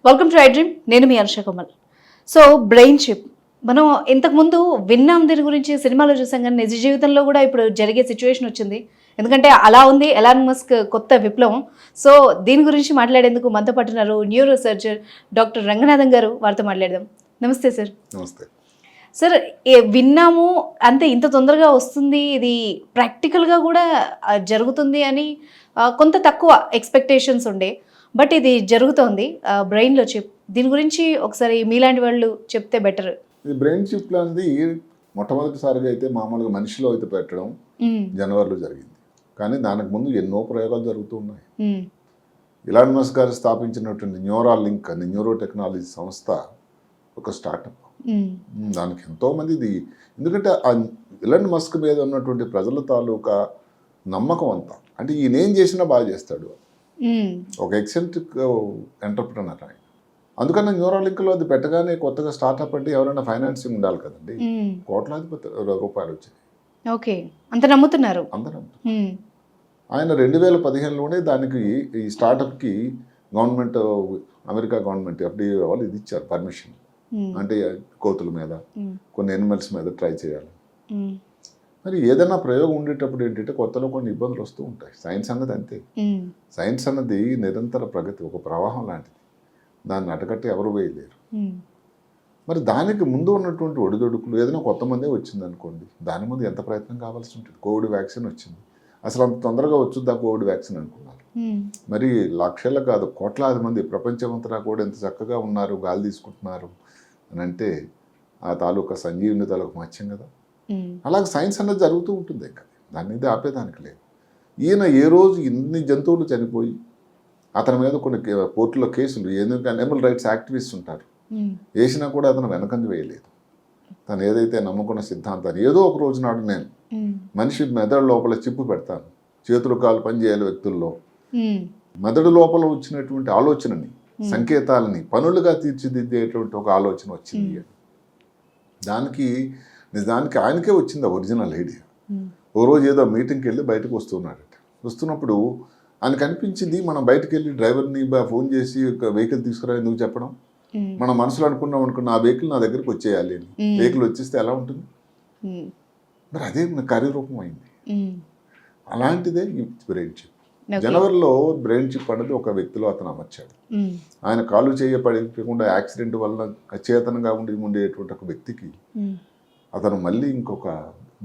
Welcome to I dream. నేను మీ Harsha Kamal. So brain chip మనం ఇంతకుముందు విన్నాం దీని గురించి, సినిమాలో చూసాం, కానీ నిజ జీవితంలో కూడా ఇప్పుడు జరిగే సిచ్యువేషన్ వచ్చింది. ఎందుకంటే అలా ఉంది ఎలాన్ మస్క్ కొత్త విప్లవం. సో దీని గురించి మాట్లాడేందుకు మనతో పట్టున్నారు న్యూరో సర్జన్ డాక్టర్ రంగనాథన్ గారు. వారితో మాట్లాడదాం. నమస్తే సార్. నమస్తే సార్, విన్నాము అంతే, ఇంత తొందరగా వస్తుంది, ఇది ప్రాక్టికల్గా కూడా జరుగుతుంది అని కొంత తక్కువ ఎక్స్పెక్టేషన్స్ ఉండే. బట్ ఇది జరుగుతోంది బ్రెయిన్లో చిప్. దీని గురించి ఒకసారి మీలాంటి వాళ్ళు చెప్తే బెటర్. ఇది బ్రెయిన్ చిప్ లాంటిది మొట్టమొదటిసారిగా అయితే మామూలుగా మనిషిలో అయితే పెట్టడం జనవరిలో జరిగింది. కానీ దానికి ముందు ఎన్నో ప్రయోగాలు జరుగుతూ ఉన్నాయి. ఇలాన్ మస్క్ గారు స్థాపించినటువంటి న్యూరాలింక్ అనే న్యూరో టెక్నాలజీ సంస్థ ఒక స్టార్టప్. దానికి ఎంతోమంది ఇది, ఎందుకంటే ఆ ఇలాన్ మస్క్ మీద ఉన్నటువంటి ప్రజల తాలూకా నమ్మకం అంతా, అంటే ఈయన ఏం చేసినా బాగా చేస్తాడు, ఒక ఎక్సెంట్రిక్ ఎంటర్ప్రినర్ ఆయన. అందుకని న్యూరాలింక్లో అది పెట్టగానే కొత్తగా స్టార్ట్అప్ అంటే ఎవరైనా ఫైనాన్సింగ్ ఉండాలి కదండి. కోట్లాధిపతి రూపాయలు వచ్చాయి. ఓకే, అంత నమ్ముతున్నారు. ఆయన 2015లోనే దానికి ఈ స్టార్టప్కి గవర్నమెంట్, అమెరికా గవర్నమెంట్ FDA వాళ్ళు ఇది ఇచ్చారు పర్మిషన్. అంటే కోతుల మీద, కొన్ని ఎనిమల్స్ మీద ట్రై చేయాలి. మరి ఏదైనా ప్రయోగం ఉండేటప్పుడు ఏంటంటే కొత్తలో కొన్ని ఇబ్బందులు వస్తూ ఉంటాయి. సైన్స్ అన్నది అంతే. సైన్స్ అన్నది నిరంతర ప్రగతి, ఒక ప్రవాహం లాంటిది. దాన్ని అటకట్టి ఎవరు వేయలేరు. మరి దానికి ముందు ఉన్నటువంటి ఒడిదొడుకులు, ఏదైనా కొత్త మందే వచ్చింది అనుకోండి, దాని ముందు ఎంత ప్రయత్నం కావాల్సి ఉంటుంది. కోవిడ్ వ్యాక్సిన్ వచ్చింది, అసలు అంత తొందరగా వచ్చుద్దా కోవిడ్ వ్యాక్సిన్ అనుకున్నారు. మరి లక్షల కాదు కోట్లాది మంది ప్రపంచమంతటా కూడా ఎంత చక్కగా ఉన్నారు, గాలి తీసుకుంటున్నారు అని అంటే ఆ తాలూకా సంజీవుని తాలూకా మత్స్యం కదా. అలాగే సైన్స్ అన్నది జరుగుతూ ఉంటుంది. ఇంకా దాన్ని ఇది ఆపేదానికి లేదు. ఈయన ఏ రోజు ఇన్ని జంతువులు చనిపోయి అతని మీద కొన్ని కోర్టులో కేసులు, ఎందుకంటే అనిమల్ రైట్స్ యాక్టివిస్ట్ ఉంటారు, వేసినా కూడా అతను వెనకంజ వేయలేదు. తను ఏదైతే నమ్ముకున్న సిద్ధాంతాన్ని, ఏదో ఒక రోజు నాడు నేను మనిషి మెదడు లోపల చిప్పు పెడతాను, చేతులు కాలు పనిచేయాలి వ్యక్తుల్లో, మెదడు లోపల వచ్చినటువంటి ఆలోచనని, సంకేతాలని పనులుగా తీర్చిదిద్దేటువంటి ఒక ఆలోచన వచ్చింది. దానికి నిజానికి ఆయనకే వచ్చింది ఒరిజినల్ ఐడియా. ఓ రోజు ఏదో మీటింగ్కి వెళ్ళి బయటకు వస్తున్నాడట. వస్తున్నప్పుడు ఆయనకు అనిపించింది, మనం బయటకు వెళ్ళి డ్రైవర్ని ఫోన్ చేసి ఒక వెహికల్ తీసుకురా ఎందుకు చెప్పడం, మనం మనసులో అనుకున్న ఆ వెహికల్ నా దగ్గరికి వచ్చేయాలి అని. వెహికల్ వచ్చేస్తే ఎలా ఉంటుంది, మరి అదే కార్యరూపం అయింది. అలాంటిదే ఈ బ్రెయిన్ చిప్. జనవరిలో బ్రెయిన్ చిప్ అనేది ఒక వ్యక్తిలో అతను అమర్చాడు. ఆయన కాలు చేయకుండా యాక్సిడెంట్ వల్ల అచేతనంగా ఉండేటువంటి ఒక వ్యక్తికి అతను మళ్ళీ ఇంకొక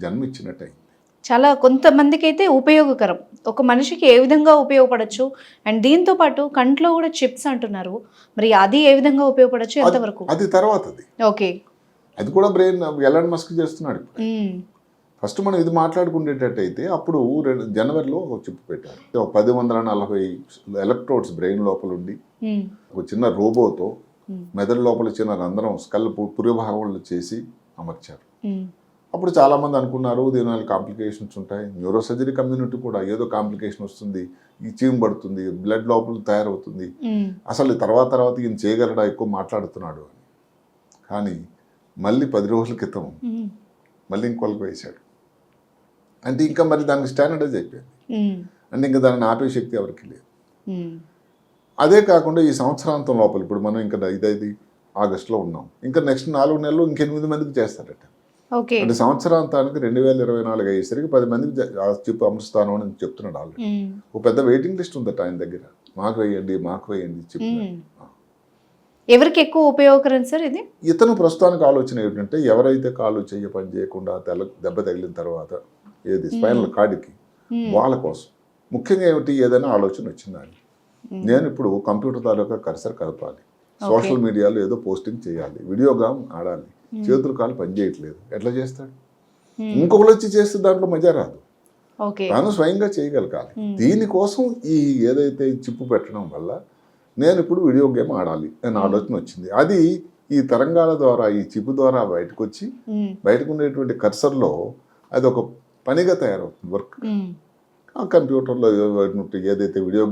జన్మ ఇచ్చినట్టు అయింది. చాలా కొంతమందికి అయితే ఉపయోగకరం, ఒక మనిషికి ఏ విధంగా ఉపయోగపడచ్చు. అండ్ దీంతో పాటు కంట్లో కూడా చిప్స్ అంటున్నారు, మరి అది ఏ విధంగా ఉపయోగపడచ్చు, ఎంతవరకు? అది తర్వాత ఓకే, అది కూడా బ్రెయిన్ ఎలాన్ మస్క్ చేస్తున్నాడు. ఫస్ట్ మనం ఇది మాట్లాడుకునేటట్టయితే అప్పుడు జనవరిలో ఒక చిప్ పెట్టారు. 1040 ఎలక్ట్రోడ్స్ బ్రెయిన్ లోపల ఉండి ఒక చిన్న రోబోతో మెదడు లోపల చిన్న రంధ్రం స్కల్ పుర్యభాగంలో చేసి అమర్చారు. అప్పుడు చాలామంది అనుకున్నారు దీనివల్ల కాంప్లికేషన్స్ ఉంటాయి, న్యూరో సర్జరీ కమ్యూనిటీ కూడా ఏదో కాంప్లికేషన్ వస్తుంది, ఈ చీమ్ పడుతుంది, బ్లడ్ లోపల తయారవుతుంది, అసలు తర్వాత ఈయన చేయగలడా, ఎక్కువ మాట్లాడుతున్నాడు అని. కానీ మళ్ళీ 10 రోజుల క్రితం మళ్ళీ ఇంకొకరికి వేశాడు. అంటే ఇంకా మరి దానికి స్టాండర్డైజ్ అయిపోయింది. అంటే ఇంకా దాన్ని ఆపే శక్తి ఎవరికి లేదు. అదే కాకుండా ఈ సంవత్సరాంతం లోపల ఇప్పుడు మనం ఇంకా ఇదైది ఆగస్టులో ఉన్నాం, ఇంకా నెక్స్ట్ 4 నెలలు ఇంక 8 మందికి చేస్తారట. అంటే సంవత్సరాంతానికి 2024 అయ్యేసరికి 10 మందికి చిప్ అమరుస్తాను అని చెప్తున్నాడు ఆల్రెడీ. ఒక పెద్ద వెయిటింగ్ లిస్ట్ ఉందట ఆయన దగ్గర, మాకు వేయండి చిప్. ఎవరికి ఎక్కువ ఉపయోగకరం సార్ ఇది? ఇతను ప్రస్తుతానికి ఆలోచన ఏంటంటే ఎవరైతే కాలు చెయ్యి పని చేయకుండా దెబ్బ తగిలిన తర్వాత ఏది స్పైనల్ కార్డ్కి, వాళ్ళ కోసం ముఖ్యంగా ఏమిటి ఏదైనా ఆలోచన వచ్చిందా అని, నేను ఇప్పుడు కంప్యూటర్ తాలూకా కర్సర్ కలపాలి, సోషల్ మీడియాలో ఏదో పోస్టింగ్ చేయాలి, వీడియోగ్రామ్ ఆడాలి, చేతులు కాలు పని చేయట్లేదు, ఎట్లా చేస్తాడు? ఇంకొకరు వచ్చి చేస్తే దాంట్లో మజా రాదు, తాను స్వయంగా చేయగలగాలి. దీనికోసం ఈ ఏదైతే చిప్పు పెట్టడం వల్ల నేను ఇప్పుడు వీడియో గేమ్ ఆడాలి అని ఆలోచన వచ్చింది. అది ఈ తరంగాల ద్వారా, ఈ చిప్ ద్వారా బయటకు వచ్చి బయటకు ఉండేటువంటి కర్సర్లో అది ఒక పనిగా తయారవుతుంది, వర్క్. ఆ కంప్యూటర్లో ఏదైతే వీడియో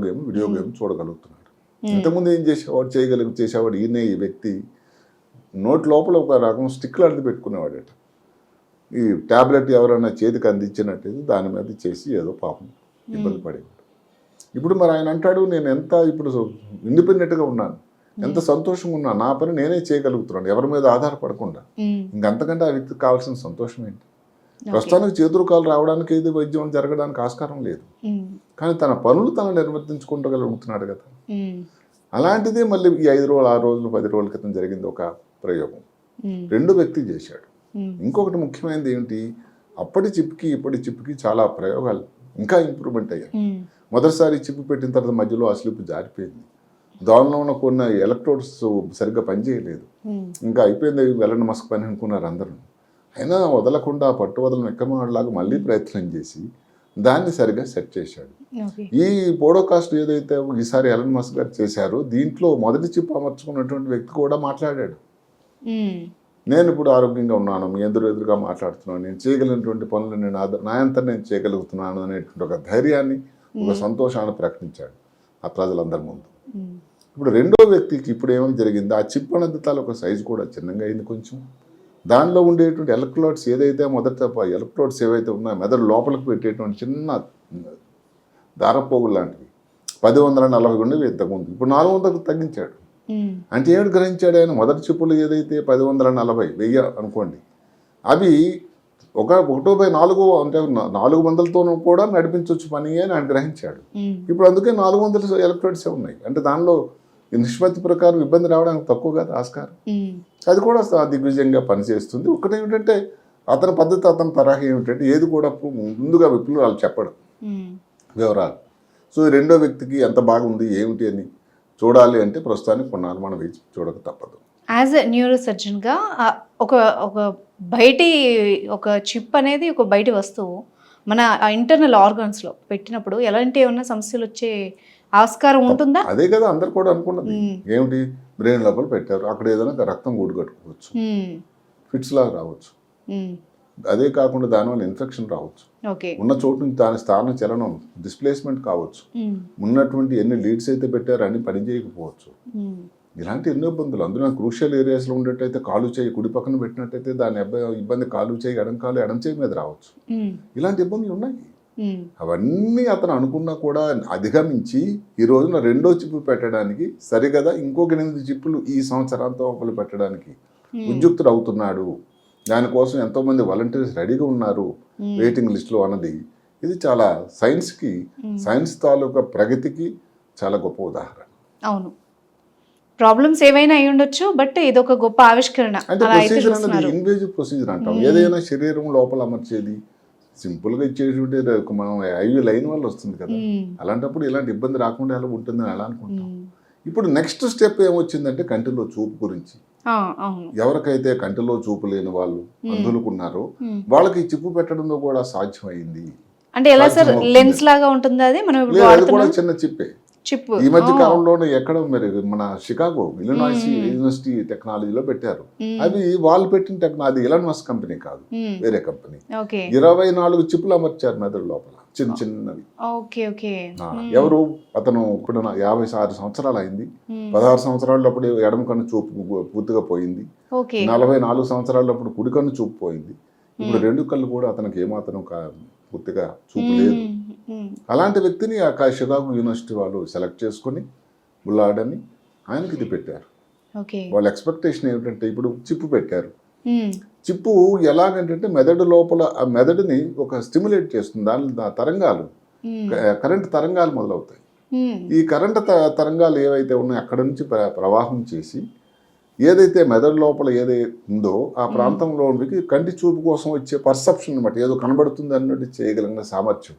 గేమ్ చూడగలుగుతున్నాడు. ఇంతకుముందు ఏం చేసేవాడు ఈయనే, ఈ వ్యక్తి నోట్ లోపల ఒక రకం స్టిక్ లాంటిది పెట్టుకునేవాడట. ఈ ట్యాబ్లెట్ ఎవరైనా చేతికి అందించినట్టు దాని మీద చేసి ఏదో పాపం ఇబ్బంది పడేవాడు. ఇప్పుడు మరి ఆయన అంటాడు, నేను ఎంత ఇప్పుడు ఇండిపెండెంట్గా ఉన్నాను, ఎంత సంతోషంగా ఉన్నా నా పని నేనే చేయగలుగుతున్నాను ఎవరి మీద ఆధారపడకుండా. ఇంకంతకంటే ఆ వ్యక్తికి కావాల్సిన సంతోషం ఏంటి? ప్రస్తుతానికి చేతులు కాలు రావడానికి ఇది వైద్యం జరగడానికి ఆస్కారం లేదు, కానీ తన పనులు తను నిర్వర్తించుకుంటగలుగుతున్నాడు కదా. అలాంటిదే మళ్ళీ ఈ 5 రోజులు 6 రోజులు 10 రోజుల క్రితం జరిగింది ఒక ప్రయోగం. 2 వ్యక్తి చేశాడు. ఇంకొకటి ముఖ్యమైనది ఏంటి, అప్పటి చిప్కి ఇప్పటి చిప్కి చాలా ప్రయోగాలు ఇంకా ఇంప్రూవ్మెంట్ అయ్యాయి. మొదటిసారి చిప్ పెట్టిన తర్వాత మధ్యలో ఆ స్లిప్ జారిపోయింది, దానిలో ఉన్న కొన్ని ఎలక్ట్రోడ్స్ సరిగ్గా పనిచేయలేదు, ఇంకా అయిపోయింది ఎలన్ మస్క్ పని అనుకున్నారు అందరూ. అయినా వదలకుండా పట్టు వదలని ఎక్కమాడలాగా మళ్ళీ ప్రయత్నం చేసి దాన్ని సరిగ్గా సెట్ చేశాడు. ఈ పోడోకాస్ట్ ఏదైతే ఈసారి ఎలన్ మస్క్ గారు చేశారో దీంట్లో మొదటి చిప్ అమర్చుకున్నటువంటి వ్యక్తి కూడా మాట్లాడాడు. నేను ఇప్పుడు ఆరోగ్యంగా ఉన్నాను, మీ ఎదురుగా మాట్లాడుతున్నాను, నేను చేయగలిగినటువంటి పనులు నా అంతా నేను చేయగలుగుతున్నాను అనేటువంటి ఒక ధైర్యాన్ని, ఒక సంతోషాన్ని ప్రకటించాడు ఆ ప్రజలందరి ముందు. ఇప్పుడు రెండో వ్యక్తికి ఇప్పుడు ఏమైనా జరిగింది, ఆ చిప్ అనేది తాలూకు సైజు కూడా చిన్నగా అయింది కొంచెం. దానిలో ఉండేటువంటి ఎలక్ట్రోడ్స్ ఏదైతే ఎలక్ట్రోడ్స్ ఏవైతే ఉన్నాయో మెదడు లోపలికి పెట్టేటువంటి చిన్న దారపోగులు లాంటివి 1040 ఉండేవి ఇంతకుముందు, ఇప్పుడు 400కు తగ్గించాడు. అంటే ఏడు గ్రహించాడు ఆయన, మొదటి చిప్పులు ఏదైతే 1040 అనుకోండి, అవి 1/4 అంటే 400తోనూ కూడా నడిపించవచ్చు పని అని ఆయన గ్రహించాడు. ఇప్పుడు అందుకే 400 ఎలక్ట్రోడ్సే ఉన్నాయి. అంటే దానిలో నిష్పత్తి ప్రకారం ఇబ్బంది రావడానికి తక్కువ కదా ఆస్కారం. అది కూడా దిగ్విజయంగా పనిచేస్తుంది. ఒకటి ఏమిటంటే అతని పద్ధతి, అతని తరహా ఏమిటంటే ఏది కూడా ముందుగా విప్లవాలు చెప్పడం వివరాలు. సో రెండో వ్యక్తికి ఎంత బాగుంది ఏమిటి అని చూడాలి అంటే ప్రస్తుతానికి కొన్నాళ్ళు మనం వేచి చూడక తప్పదు. యాజ్ ఎ న్యూరో సర్జన్గా ఒక బయటి ఒక చిప్ అనేది ఒక బయటి వస్తువు మన ఇంటర్నల్ ఆర్గాన్స్లో పెట్టినప్పుడు ఎలాంటి ఏమన్నా సమస్యలు వచ్చే ఆస్కారం ఉంటుందా? అదే కదా అందరు కూడా అనుకున్నది. ఏమిటి, బ్రెయిన్ లోపల పెట్టారు, అక్కడ ఏదైనా రక్తం గూడు కట్టుకోవచ్చు, ఫిట్స్ లాగా రావచ్చు, అదే కాకుండా దానివల్ల ఇన్ఫెక్షన్ రావచ్చు, ఉన్న చోటు నుంచి దాని స్థానం చలనం డిస్ప్లేస్మెంట్ కావచ్చు, ఉన్నటువంటి ఎన్ని లీడ్స్ అయితే పెట్టారో అన్ని పని చేయకపోవచ్చు. ఇలాంటి ఎన్నో ఇబ్బందులు. అందులో క్రూషియల్ ఏరియాస్లో ఉండేటైతే కాలు చేయి కుడి పక్కన పెట్టినట్టయితే దాని ఇబ్బంది కాలు చేయి ఎడం చేయి మీద రావచ్చు. ఇలాంటి ఇబ్బందులు ఉన్నాయి. అవన్నీ అతను అనుకున్నా కూడా అధిగమించి ఈ రోజున రెండో చిప్పు పెట్టడానికి సరిగదా ఇంకొక 8 చిప్పులు ఈ సంవత్సరాంతం పెట్టడానికి ఉద్యుక్తుడు అవుతున్నాడు. దానికోసం ఎంతోమంది వాలంటీర్స్ రెడీగా ఉన్నారు వెయిటింగ్ లిస్టులో అన్నది ఇది చాలా సైన్స్ తాలూకా ప్రగతికి చాలా గొప్ప ఉదాహరణ. అవును, ప్రాబ్లమ్స్ ఏవైనా అయి ఉండొచ్చు, బట్ ఇది ఒక గొప్ప ఆవిష్కరణ. అంటే ప్రొసీజర్ అన్నది ఇన్వేజివ్ ప్రొసీజర్ అంటాం. ఏదైనా శరీరం లోపల అమర్చేది సింపుల్గా ఇచ్చేటువంటి మనం ఐవి లైన్ వల్ల వస్తుంది కదా. అలాంటప్పుడు ఇలాంటి ఇబ్బంది రాకుండా ఎలా ఉంటుందని ఎలా అనుకుంటాం. ఇప్పుడు నెక్స్ట్ స్టెప్ ఏమొచ్చిందంటే కంటిలో చూపు గురించి. ఎవరికైతే కంటిలో చూపు లేని వాళ్ళు అందులుకున్నారో వాళ్ళకి చిప్పు పెట్టడంలో కూడా సాధ్యమైంది. అంటే ఎలా సార్, లెన్స్ లాగా ఉంటుందా అది? అది కూడా చిన్న చిప్పే. ఈ మధ్య కాలంలోనే ఎక్కడ మరి మన షికాగో ఇలినాయిస్ యూనివర్సిటీ టెక్నాలజీలో పెట్టారు. అవి వాళ్ళు పెట్టిన టెక్నాలజీ ఎలన్ మస్క్ కంపెనీ కాదు, వేరే కంపెనీ. 24 చిప్పులు అమర్చారు మెదడు లోపల, చిన్న చిన్నవి. ఎవరు అతను ఇప్పుడు 56 సంవత్సరాలు అయింది. 16 సంవత్సరాలప్పుడు ఎడమ కన్ను చూపు పూర్తిగా పోయింది. 44 సంవత్సరాలప్పుడు కుడి కన్ను చూపు పోయింది. ఇప్పుడు 2 కళ్ళు కూడా అతనికి ఏమాత్రం పూర్తిగా చూపు లేదు. అలాంటి వ్యక్తిని ఆ షికాగో యూనివర్సిటీ వాళ్ళు సెలెక్ట్ చేసుకుని బుల్లాడని ఆయనకి ఇది పెట్టారు. వాళ్ళ ఎక్స్పెక్టేషన్ ఏమిటంటే ఇప్పుడు చిప్పు పెట్టారు. చిప్పు ఎలాగంటే మెదడు లోపల ఆ మెదడుని ఒక స్టిమ్యులేట్ చేస్తుంది. దాని తరంగాలు కరెంట్ తరంగాలు మొదలవుతాయి. ఈ కరెంట్ తరంగాలు ఏవైతే ఉన్నాయో అక్కడ నుంచి ప్రవాహం చేసి ఏదైతే మెదడు లోపల ఏదైతే ఉందో ఆ ప్రాంతంలో కంటి చూపు కోసం వచ్చే పర్సెప్షన్ అనమాట, ఏదో కనబడుతుంది అన్నట్టు చేయగలిగిన సామర్థ్యం.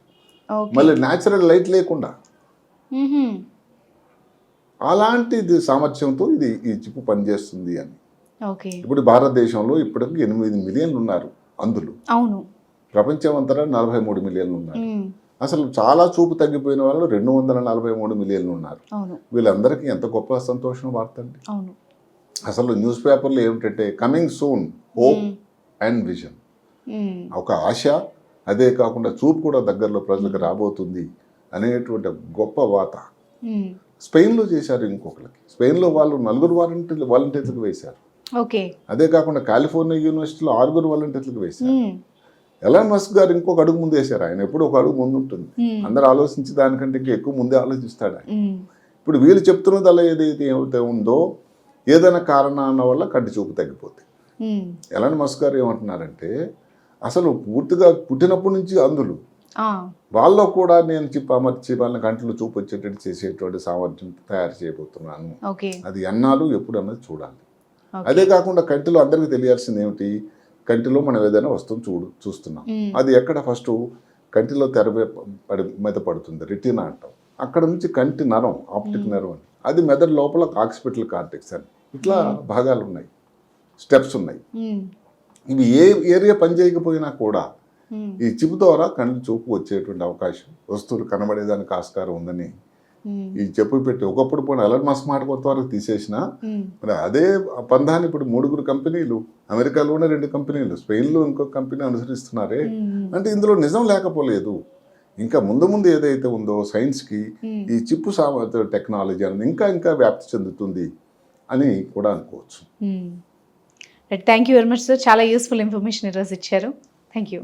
మళ్ళీ న్యాచురల్ లైట్ లేకుండా అలాంటి సామర్థ్యంతో ఈ చిప్పు పనిచేస్తుంది అని. ఇప్పుడు భారతదేశంలో ఇప్పటికి 8 మిలియన్లు ఉన్నారు అందులో. ప్రపంచం అంతటా 43 మిలియన్లు ఉన్నారు. అసలు చాలా చూపు తగ్గిపోయిన వాళ్ళు 243 మిలియన్లు ఉన్నారు. వీళ్ళందరికీ ఎంత గొప్ప సంతోషం వార్త అండి. అసలు న్యూస్ పేపర్లో ఏమిటంటే coming soon hope and vision, ఒక ఆశ, అదే కాకుండా చూపు కూడా దగ్గరలో ప్రజలకు రాబోతుంది అనేటువంటి గొప్ప వాత. స్పెయిన్లో చేశారు. ఇంకొకరికి స్పెయిన్లో వాళ్ళు 4 వాలంటీర్లకు వేశారు. అదే కాకుండా కాలిఫోర్నియా యూనివర్సిటీలో 6 వాలంటీర్లకు వేశారు. ఎలాన్ మస్క్ గారు ఇంకొక అడుగు ముందు వేశారు. ఆయన ఎప్పుడు ఒక అడుగు ముందు ఉంటుంది. అందరు ఆలోచించి దానికంటే ఇంకా ఎక్కువ ముందే ఆలోచిస్తాడు ఆయన. ఇప్పుడు వీళ్ళు చెప్తున్నది అలా ఏదైతే ఉందో ఏదైనా కారణాల వల్ల కంటి చూపు తగ్గిపోతుంది. ఎలాన్ మస్క్ గారు ఏమంటున్నారంటే అసలు పూర్తిగా పుట్టినప్పటి నుంచి అందులు వాళ్ళలో కూడా నేను చిప్ అమర్చి వాళ్ళని కంట్లో చూపు వచ్చేటట్టు చేసేటువంటి సామర్థ్యం తయారు చేయబోతున్నాను. అది ఎన్నాళ్ళు ఎప్పుడు అన్నది చూడాలి. అదే కాకుండా కంటిలో అందరికీ తెలియాల్సింది ఏమిటి, కంటిలో మనం ఏదైనా వస్తువు చూస్తున్నాం, అది ఎక్కడ ఫస్ట్ కంటిలో తెర మీద పడుతుంది, రెటీనా అంటాం. అక్కడ నుంచి కంటి నరం, ఆప్టిక్ నరం అని, అది మెదడు లోపల ఆక్సిపిటల్ కార్టెక్స్ అని ఇట్లా భాగాలు ఉన్నాయి, స్టెప్స్ ఉన్నాయి. ఇవి ఏ ఏరియా పని చేయకపోయినా కూడా ఈ చిప్ ద్వారా కళ్ళు చూపు వచ్చేటువంటి అవకాశం, వస్తువులు కనబడేదానికి ఆస్కారం ఉందని ఈ చెప్పు పెట్టి ఒకప్పుడు పోయిన ఎలాన్ మస్క్ మాట కొంతవరకు తీసేసిన మరి అదే పందాన్ని ఇప్పుడు 3 కంపెనీలు, అమెరికాలోనే 2 కంపెనీలు, స్పెయిన్లో ఇంకొక కంపెనీ అనుసరిస్తున్నారే. అంటే ఇందులో నిజం లేకపోలేదు. ఇంకా ముందు ఏదైతే ఉందో సైన్స్కి ఈ చిప్పు టెక్నాలజీ అనేది ఇంకా వ్యాప్తి చెందుతుంది అని కూడా అనుకోవచ్చు. Thank you very much sir, చాలా యూస్ఫుల్ ఇన్ఫర్మేషన్ ఈరోజు ఇచ్చారు. Thank you.